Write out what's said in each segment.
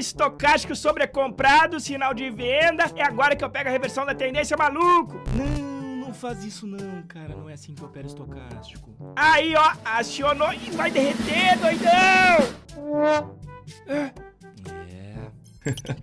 estocástico sobrecomprado, sinal de venda. É agora que eu pego a reversão da tendência, maluco. Não faz isso não, cara. Não é assim que opera estocástico. Aí, ó, acionou e vai derreter, doidão.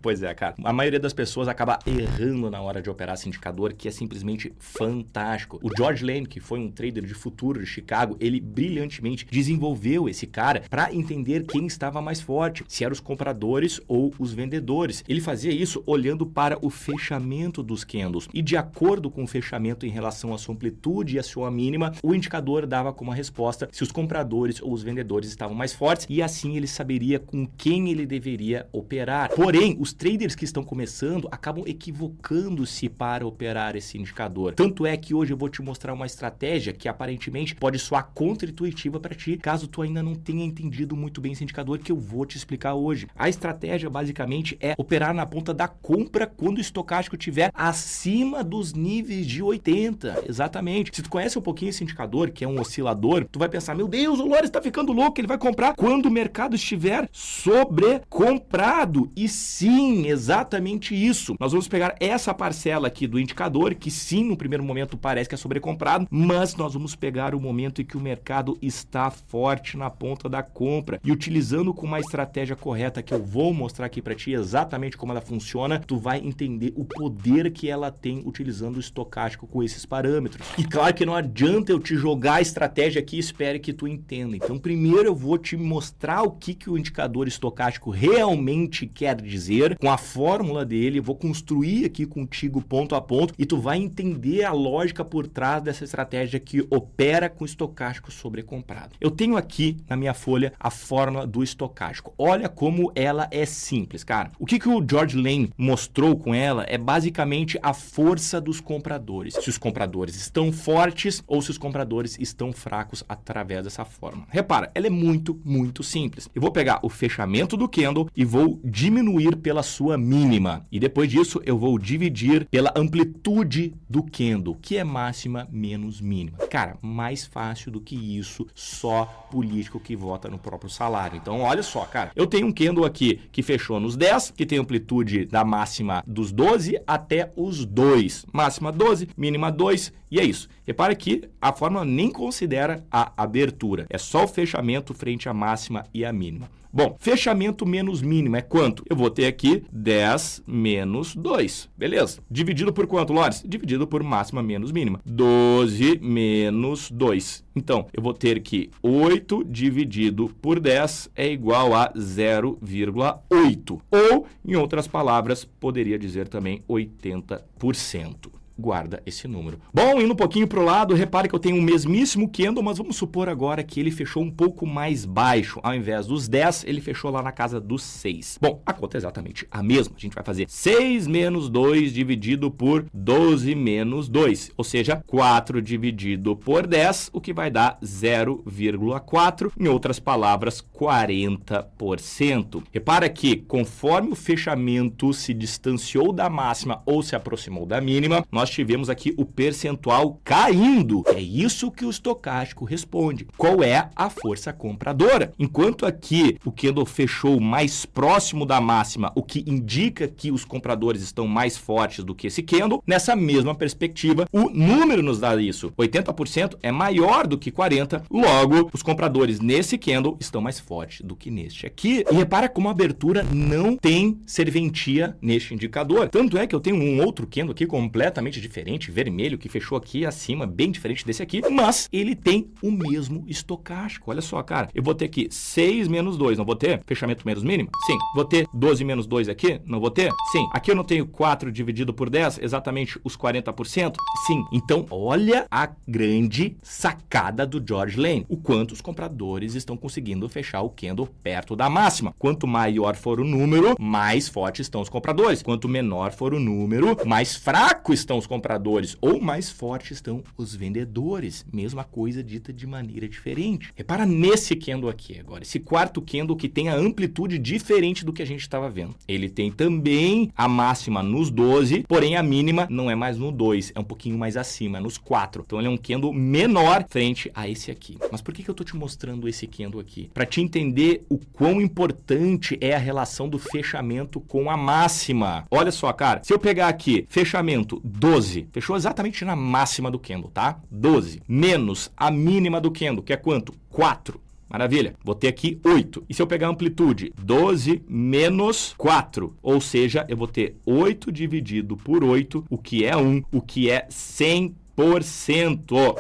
Pois é, cara. A maioria das pessoas acaba errando na hora de operar esse indicador, que é simplesmente fantástico. O George Lane, que foi um trader de futuro de Chicago, ele brilhantemente desenvolveu esse cara para entender quem estava mais forte, se eram os compradores ou os vendedores. Ele fazia isso olhando para o fechamento dos candles e, de acordo com o fechamento em relação à sua amplitude e à sua mínima, o indicador dava como resposta se os compradores ou os vendedores estavam mais fortes, e assim ele saberia com quem ele deveria operar. Porém, os traders que estão começando acabam equivocando-se para operar esse indicador. Tanto é que hoje eu vou te mostrar uma estratégia que aparentemente pode soar contra-intuitiva para ti, caso tu ainda não tenha entendido muito bem esse indicador, que eu vou te explicar hoje. A estratégia basicamente é operar na ponta da compra quando o estocástico estiver acima dos níveis de 80. Exatamente. Se tu conhece um pouquinho esse indicador, que é um oscilador, tu vai pensar, meu Deus, o Lores está ficando louco, ele vai comprar quando o mercado estiver sobrecomprado. E sim, exatamente isso. Nós vamos pegar essa parcela aqui do indicador, que sim, no primeiro momento parece que é sobrecomprado, mas nós vamos pegar o momento em que o mercado está forte na ponta da compra. E utilizando com uma estratégia correta, que eu vou mostrar aqui para ti exatamente como ela funciona, tu vai entender o poder que ela tem utilizando o estocástico com esses parâmetros. E claro que não adianta eu te jogar a estratégia aqui e espere que tu entenda. Então, primeiro eu vou te mostrar o que o indicador estocástico realmente quer dizer, com a fórmula dele, vou construir aqui contigo ponto a ponto e tu vai entender a lógica por trás dessa estratégia que opera com estocástico sobrecomprado. Eu tenho aqui na minha folha a fórmula do estocástico. Olha como ela é simples, cara. O que o George Lane mostrou com ela é basicamente a força dos compradores. Se os compradores estão fortes ou se os compradores estão fracos através dessa fórmula. Repara, ela é muito, muito simples. Eu vou pegar o fechamento do candle e vou diminuir pela sua mínima. E depois disso, eu vou dividir pela amplitude do candle, que é máxima menos mínima. Cara, mais fácil do que isso, só político que vota no próprio salário. Então, olha só, cara. Eu tenho um candle aqui que fechou nos 10, que tem amplitude da máxima dos 12 até os 2. Máxima 12, mínima 2, e é isso. Repare que a fórmula nem considera a abertura. É só o fechamento frente à máxima e à mínima. Bom, fechamento menos mínimo é quanto? Eu vou ter aqui 10 menos 2. Beleza. Dividido por quanto, Lores? Dividido por máxima menos mínima. 12 menos 2. Então, eu vou ter que 8 dividido por 10 é igual a 0,8. Ou, em outras palavras, poderia dizer também 80%. Guarda esse número. Bom, indo um pouquinho para o lado, repare que eu tenho o mesmíssimo candle, mas vamos supor agora que ele fechou um pouco mais baixo. Ao invés dos 10, ele fechou lá na casa dos 6. Bom, a conta é exatamente a mesma. A gente vai fazer 6 menos 2 dividido por 12 menos 2. Ou seja, 4 dividido por 10, o que vai dar 0,4. Em outras palavras, 40%. Repara que, conforme o fechamento se distanciou da máxima ou se aproximou da mínima, nós tivemos aqui o percentual caindo. É isso que o estocástico responde. Qual é a força compradora? Enquanto aqui o candle fechou mais próximo da máxima, o que indica que os compradores estão mais fortes do que esse candle, nessa mesma perspectiva, o número nos dá isso. 80% é maior do que 40%, logo, os compradores nesse candle estão mais fortes do que neste aqui. E repara como a abertura não tem serventia neste indicador. Tanto é que eu tenho um outro candle aqui completamente diferente, vermelho, que fechou aqui acima, bem diferente desse aqui, mas ele tem o mesmo estocástico. Olha só, cara, eu vou ter aqui 6 menos 2, não vou ter? Fechamento menos mínimo? Sim. Vou ter 12 menos 2 aqui? Não vou ter? Sim. Aqui eu não tenho 4 dividido por 10, exatamente os 40%? Sim. Então, olha a grande sacada do George Lane. O quanto os compradores estão conseguindo fechar o candle perto da máxima. Quanto maior for o número, mais fortes estão os compradores. Quanto menor for o número, mais fraco estão os compradores ou mais fortes estão os vendedores. Mesma coisa dita de maneira diferente. Repara nesse candle aqui agora, esse quarto candle que tem a amplitude diferente do que a gente estava vendo. Ele tem também a máxima nos 12, porém a mínima não é mais no 2, é um pouquinho mais acima, nos 4. Então ele é um candle menor frente a esse aqui. Mas por que eu estou te mostrando esse candle aqui? Para te entender o quão importante é a relação do fechamento com a máxima. Olha só, cara, se eu pegar aqui, fechamento 12, fechou exatamente na máxima do candle, tá? 12, menos a mínima do candle, que é quanto? 4. Maravilha. Vou ter aqui 8. E se eu pegar a amplitude? 12 menos 4. Ou seja, eu vou ter 8 dividido por 8, o que é 1, o que é 100%.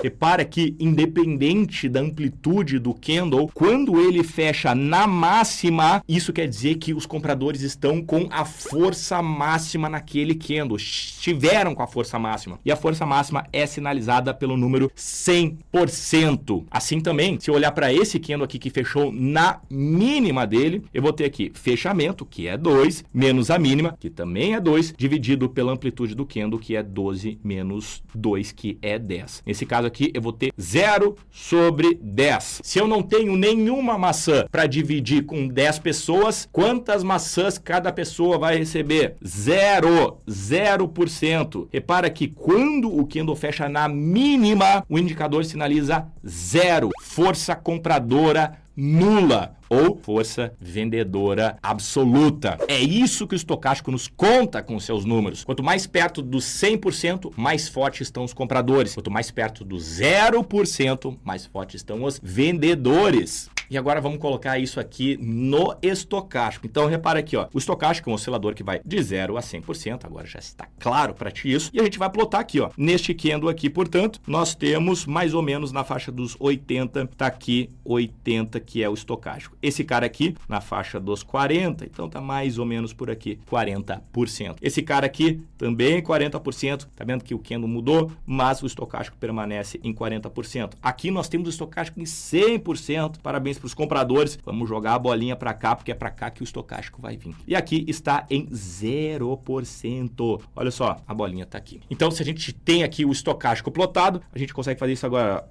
Repara que, independente da amplitude do candle, quando ele fecha na máxima, isso quer dizer que os compradores estão com a força máxima naquele candle, estiveram com a força máxima. E a força máxima é sinalizada pelo número 100%. Assim também, se eu olhar para esse candle aqui que fechou na mínima dele, eu vou ter aqui fechamento, que é 2, menos a mínima, que também é 2, dividido pela amplitude do candle, que é 12 menos 2, que é 10. Nesse caso aqui, eu vou ter 0 sobre 10. Se eu não tenho nenhuma maçã para dividir com 10 pessoas, quantas maçãs cada pessoa vai receber? 0%. Repara que quando o candle fecha na mínima, o indicador sinaliza 0. Força compradora nula ou força vendedora absoluta. É isso que o estocástico nos conta com seus números. Quanto mais perto dos 100%, mais fortes estão os compradores. Quanto mais perto do 0%, mais fortes estão os vendedores. E agora vamos colocar isso aqui no estocástico. Então, repara aqui, ó, o estocástico é um oscilador que vai de 0 a 100%, agora já está claro para ti isso. E a gente vai plotar aqui, ó, neste candle aqui, portanto, nós temos mais ou menos na faixa dos 80, tá aqui 80, que é o estocástico. Esse cara aqui, na faixa dos 40, então tá mais ou menos por aqui, 40%. Esse cara aqui, também 40%, tá vendo que o candle mudou, mas o estocástico permanece em 40%. Aqui nós temos o estocástico em 100%, parabéns para os compradores. Vamos jogar a bolinha para cá, porque é para cá que o estocástico vai vir. E aqui está em 0%. Olha só, a bolinha está aqui. Então, se a gente tem aqui o estocástico plotado, a gente consegue fazer isso agora.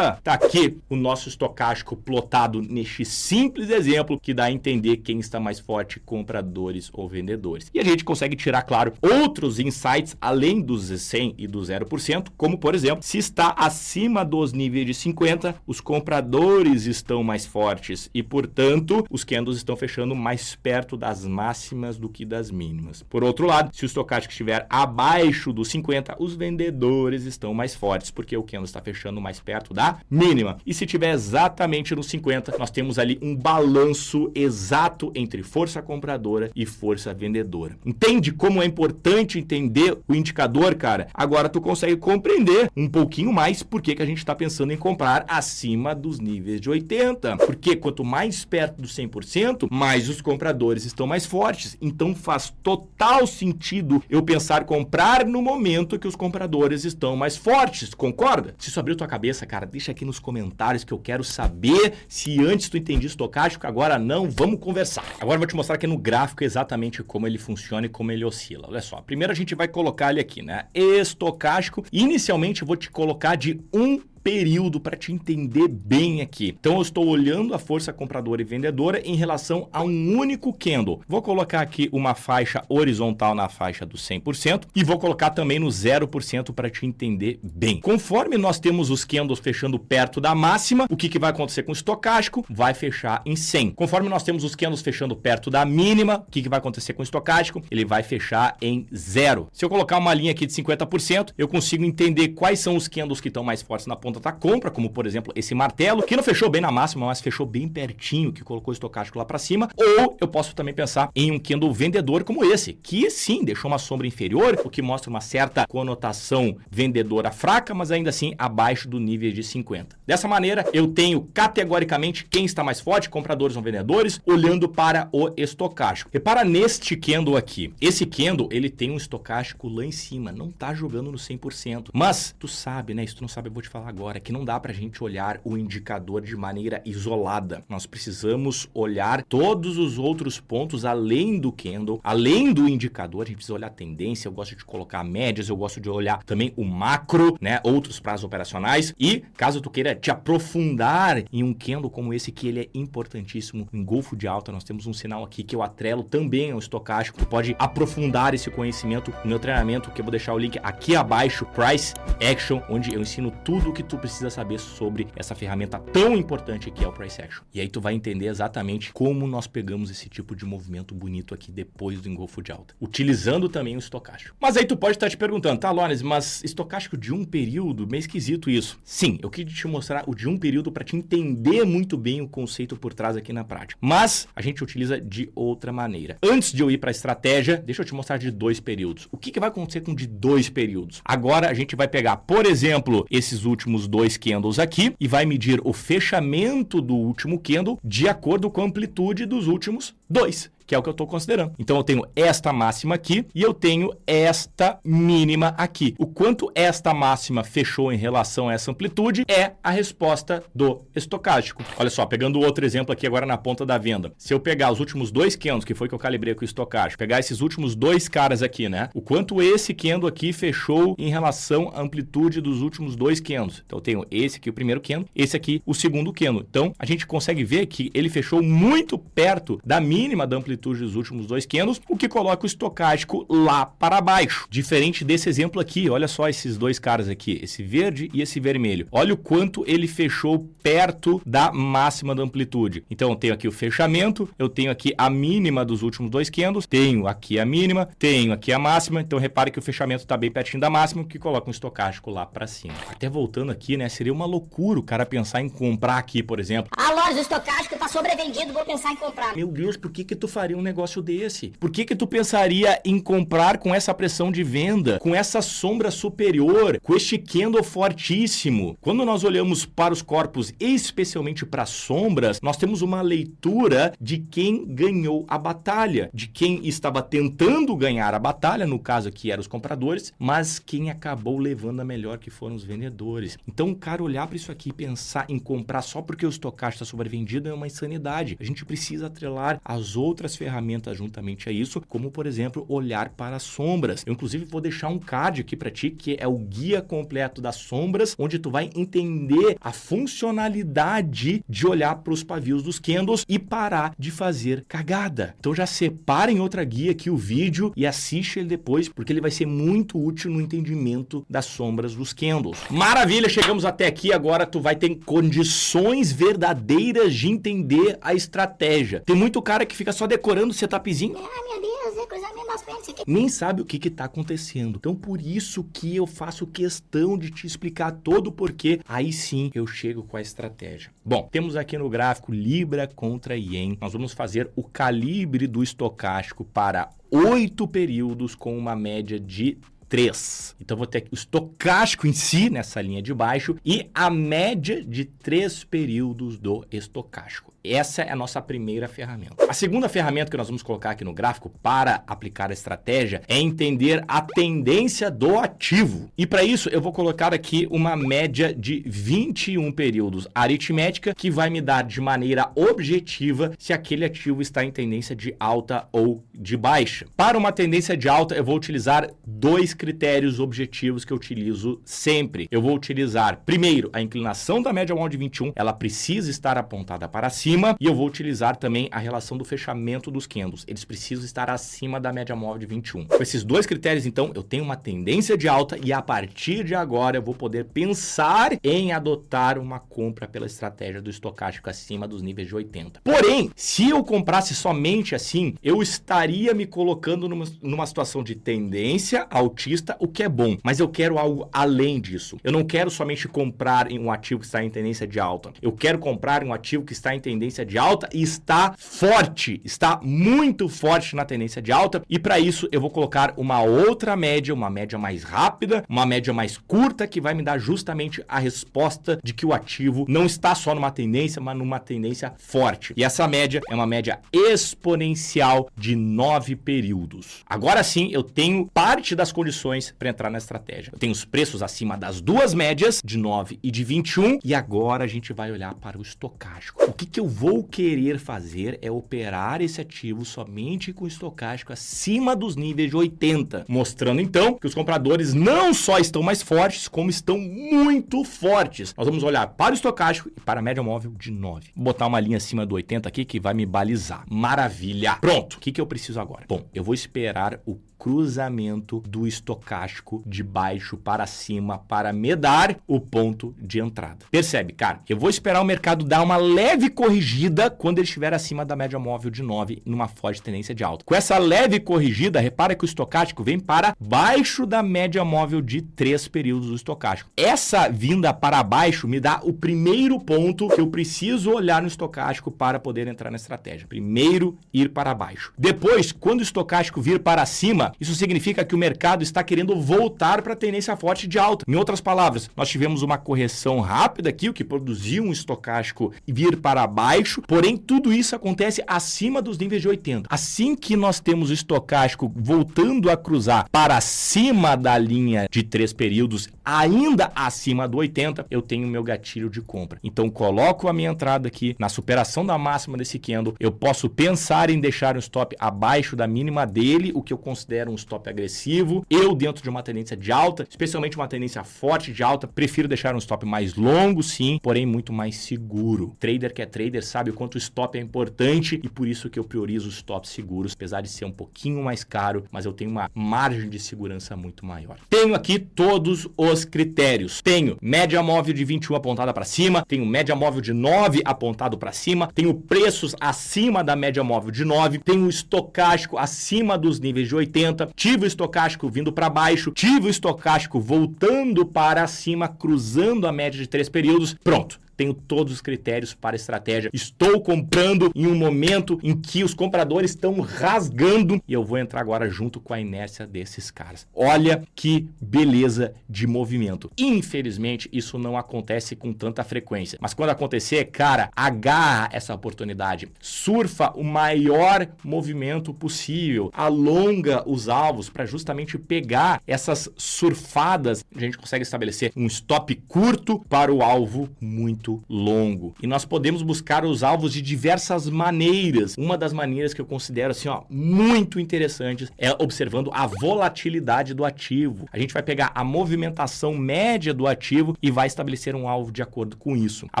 Tá aqui o nosso estocástico plotado neste simples exemplo que dá a entender quem está mais forte, compradores ou vendedores. E a gente consegue tirar, claro, outros insights além dos 100 e do 0%, como, por exemplo, se está acima dos níveis de 50, os compradores estão mais fortes e, portanto, os candles estão fechando mais perto das máximas do que das mínimas. Por outro lado, se o estocástico estiver abaixo dos 50, os vendedores estão mais fortes, porque o candle está fechando mais perto da mínima. E se estiver exatamente nos 50, nós temos ali um balanço exato entre força compradora e força vendedora. Entende como é importante entender o indicador, cara? Agora tu consegue compreender um pouquinho mais por que a gente está pensando em comprar acima dos níveis de 80, porque quanto mais perto do 100%, mais os compradores estão mais fortes. Então faz total sentido eu pensar comprar no momento que os compradores estão mais fortes, concorda? Se isso abriu tua cabeça, cara, deixa aqui nos comentários que eu quero saber se antes tu entendia estocástico, agora não, vamos conversar. Agora eu vou te mostrar aqui no gráfico exatamente como ele funciona e como ele oscila. Olha só, primeiro a gente vai colocar ele aqui, né? Estocástico. Inicialmente eu vou te colocar de um período para te entender bem aqui. Então eu estou olhando a força compradora e vendedora em relação a um único candle. Vou colocar aqui uma faixa horizontal na faixa do 100% e vou colocar também no 0% para te entender bem. Conforme nós temos os candles fechando perto da máxima, o que vai acontecer com o estocástico? Vai fechar em 100. Conforme nós temos os candles fechando perto da mínima, o que vai acontecer com o estocástico? Ele vai fechar em 0. Se eu colocar uma linha aqui de 50%, eu consigo entender quais são os candles que estão mais fortes na ponta da compra, como por exemplo esse martelo, que não fechou bem na máxima, mas fechou bem pertinho, que colocou o estocástico lá para cima. Ou eu posso também pensar em um candle vendedor como esse, que sim, deixou uma sombra inferior, o que mostra uma certa conotação vendedora fraca, mas ainda assim abaixo do nível de 50. Dessa maneira, eu tenho categoricamente quem está mais forte, compradores ou vendedores, olhando para o estocástico. Repara neste candle aqui. Esse candle, ele tem um estocástico lá em cima, não tá jogando no 100%. Mas, tu sabe, né? Se tu não sabe, eu vou te falar agora. agora que não dá pra gente olhar o indicador de maneira isolada. Nós precisamos olhar todos os outros pontos além do candle, além do indicador. A gente precisa olhar a tendência, eu gosto de colocar médias, eu gosto de olhar também o macro, né? Outros prazos operacionais. E caso tu queira te aprofundar em um candle como esse, que ele é importantíssimo, engolfo de alta, nós temos um sinal aqui que eu atrelo também ao estocástico. Tu pode aprofundar esse conhecimento no meu treinamento, que eu vou deixar o link aqui abaixo, Price Action, onde eu ensino tudo o que tu precisa saber sobre essa ferramenta tão importante que é o Price Action. E aí tu vai entender exatamente como nós pegamos esse tipo de movimento bonito aqui depois do engolfo de alta, utilizando também o estocástico. Mas aí tu pode estar te perguntando, tá, Lones, mas estocástico de um período, meio esquisito isso. Sim, eu queria te mostrar o de um período para te entender muito bem o conceito por trás aqui na prática. Mas a gente utiliza de outra maneira. Antes de eu ir para a estratégia, deixa eu te mostrar de 2 períodos. O que vai acontecer com de 2 períodos? Agora a gente vai pegar, por exemplo, esses últimos 2 candles aqui e vai medir o fechamento do último candle de acordo com a amplitude dos últimos 2. Que é o que eu estou considerando. Então eu tenho esta máxima aqui e eu tenho esta mínima aqui. O quanto esta máxima fechou em relação a essa amplitude é a resposta do estocástico. Olha só, pegando outro exemplo aqui agora na ponta da venda. Se eu pegar os últimos 2 candles, que foi que eu calibrei com o estocástico, pegar esses últimos 2 caras aqui, né? O quanto esse candle aqui fechou em relação à amplitude dos últimos 2 candles. Então eu tenho esse aqui, o primeiro candle, esse aqui, o segundo candle. Então a gente consegue ver que ele fechou muito perto da mínima da amplitude dos últimos 2 candles, o que coloca o estocástico lá para baixo. Diferente desse exemplo aqui, olha só esses 2 caras aqui, esse verde e esse vermelho. Olha o quanto ele fechou perto da máxima da amplitude. Então eu tenho aqui o fechamento, eu tenho aqui a mínima dos últimos 2 candles, tenho aqui a mínima, tenho aqui a máxima, então repare que o fechamento está bem pertinho da máxima, o que coloca um estocástico lá para cima. Até voltando aqui, né, seria uma loucura o cara pensar em comprar aqui, por exemplo. A loja do estocástico está sobrevendido, vou pensar em comprar. Meu Deus, por que tu faria um negócio desse? Por que tu pensaria em comprar com essa pressão de venda, com essa sombra superior, com este candle fortíssimo? Quando nós olhamos para os corpos, especialmente para as sombras, nós temos uma leitura de quem ganhou a batalha, de quem estava tentando ganhar a batalha, no caso aqui eram os compradores, mas quem acabou levando a melhor, que foram os vendedores. Então, o cara olhar para isso aqui e pensar em comprar só porque o estocástico está sobrevendido é uma insanidade. A gente precisa atrelar as outras ferramentas juntamente a isso, como, por exemplo, olhar para as sombras. Eu, inclusive, vou deixar um card aqui para ti, que é o guia completo das sombras, onde tu vai entender a funcionalidade de olhar para os pavios dos candles e parar de fazer cagada. Então, já separa em outra guia aqui o vídeo e assiste ele depois, porque ele vai ser muito útil no entendimento das sombras dos candles. Maravilha, chegamos até aqui. Agora tu vai ter condições verdadeiras de entender a estratégia. Tem muito cara que fica só decorando o setupzinho. Ah, meu Deus, é cruzar mesmo as pernas. Nem sabe o que tá acontecendo. Então, por isso que eu faço questão de te explicar todo o porquê. Aí sim, eu chego com a estratégia. Bom, temos aqui no gráfico Libra contra Yen. Nós vamos fazer o calibre do estocástico para 8 períodos com uma média de 3. Então, vou ter aqui o estocástico em si, nessa linha de baixo, e a média de 3 períodos do estocástico. Essa é a nossa primeira ferramenta. A segunda ferramenta que nós vamos colocar aqui no gráfico para aplicar a estratégia é entender a tendência do ativo. E para isso, eu vou colocar aqui uma média de 21 períodos aritmética, que vai me dar de maneira objetiva se aquele ativo está em tendência de alta ou de baixa. Para uma tendência de alta, eu vou utilizar 2 critérios objetivos que eu utilizo sempre. Eu vou utilizar, primeiro, a inclinação da média móvel de 21, ela precisa estar apontada para cima, e eu vou utilizar também a relação do fechamento dos candles. Eles precisam estar acima da média móvel de 21. Com esses 2 critérios, então, eu tenho uma tendência de alta e a partir de agora eu vou poder pensar em adotar uma compra pela estratégia do estocástico acima dos níveis de 80. Porém, se eu comprasse somente assim, eu estaria me colocando numa situação de tendência altista, o que é bom, mas eu quero algo além disso. Eu não quero somente comprar em um ativo que está em tendência de alta. Eu quero comprar em um ativo que está em tendência tendência de alta e está forte, está muito forte na tendência de alta. E para isso eu vou colocar uma outra média, uma média mais rápida, uma média mais curta, que vai me dar justamente a resposta de que o ativo não está só numa tendência, mas numa tendência forte. E essa média é uma média exponencial de 9 períodos. Agora sim, eu tenho parte das condições para entrar na estratégia. Eu tenho os preços acima das duas médias, de 9 e de 21, e agora a gente vai olhar para o estocástico. O que eu vou querer fazer é operar esse ativo somente com o estocástico acima dos níveis de 80, mostrando então que os compradores não só estão mais fortes, como estão muito fortes. Nós vamos olhar para o estocástico e para a média móvel de 9. Vou botar uma linha acima do 80 aqui que vai me balizar. Maravilha! Pronto! O que eu preciso agora? Bom, eu vou esperar o cruzamento do estocástico de baixo para cima para me dar o ponto de entrada. Percebe, cara? Eu vou esperar o mercado dar uma leve corrigida quando ele estiver acima da média móvel de 9 numa forte tendência de alta. Com essa leve corrigida, repara que o estocástico vem para baixo da média móvel de 3 períodos do estocástico. Essa vinda para baixo me dá o primeiro ponto que eu preciso olhar no estocástico para poder entrar na estratégia. Primeiro, ir para baixo. Depois, quando o estocástico vir para cima, isso significa que o mercado está querendo voltar para a tendência forte de alta. Em outras palavras, nós tivemos uma correção rápida aqui, o que produziu um estocástico vir para baixo, porém tudo isso acontece acima dos níveis de 80. Assim que nós temos o estocástico voltando a cruzar para cima da linha de 3 períodos, ainda acima do 80, eu tenho meu gatilho de compra. Então coloco a minha entrada aqui na superação da máxima desse candle, eu posso pensar em deixar um stop abaixo da mínima dele, o que eu considero um stop agressivo. Eu, dentro de uma tendência de alta, especialmente uma tendência forte de alta, prefiro deixar um stop mais longo, sim, porém muito mais seguro. Trader que é trader sabe o quanto o stop é importante e por isso que eu priorizo os stops seguros, apesar de ser um pouquinho mais caro, mas eu tenho uma margem de segurança muito maior. Tenho aqui todos os critérios. Tenho média móvel de 21 apontada para cima, tenho média móvel de 9 apontado para cima, tenho preços acima da média móvel de 9, tenho estocástico acima dos níveis de 80, tive o estocástico vindo para baixo, tive o estocástico voltando para cima, cruzando a média de 3 períodos. Pronto. Tenho todos os critérios para estratégia. Estou comprando em um momento em que os compradores estão rasgando e eu vou entrar agora junto com a inércia desses caras. Olha que beleza de movimento. Infelizmente, isso não acontece com tanta frequência. Mas quando acontecer, cara, agarra essa oportunidade. Surfa o maior movimento possível. Alonga os alvos para justamente pegar essas surfadas. A gente consegue estabelecer um stop curto para o alvo muito longo. E nós podemos buscar os alvos de diversas maneiras. Uma das maneiras que eu considero assim, muito interessantes é observando a volatilidade do ativo. A gente vai pegar a movimentação média do ativo e vai estabelecer um alvo de acordo com isso. A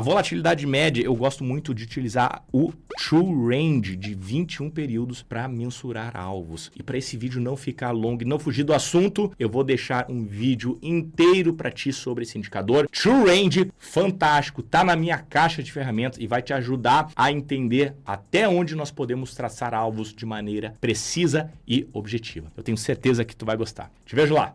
volatilidade média, eu gosto muito de utilizar o True Range de 21 períodos para mensurar alvos. E para esse vídeo não ficar longo e não fugir do assunto, eu vou deixar um vídeo inteiro para ti sobre esse indicador. True Range, fantástico, tá na minha caixa de ferramentas e vai te ajudar a entender até onde nós podemos traçar alvos de maneira precisa e objetiva. Eu tenho certeza que tu vai gostar. Te vejo lá!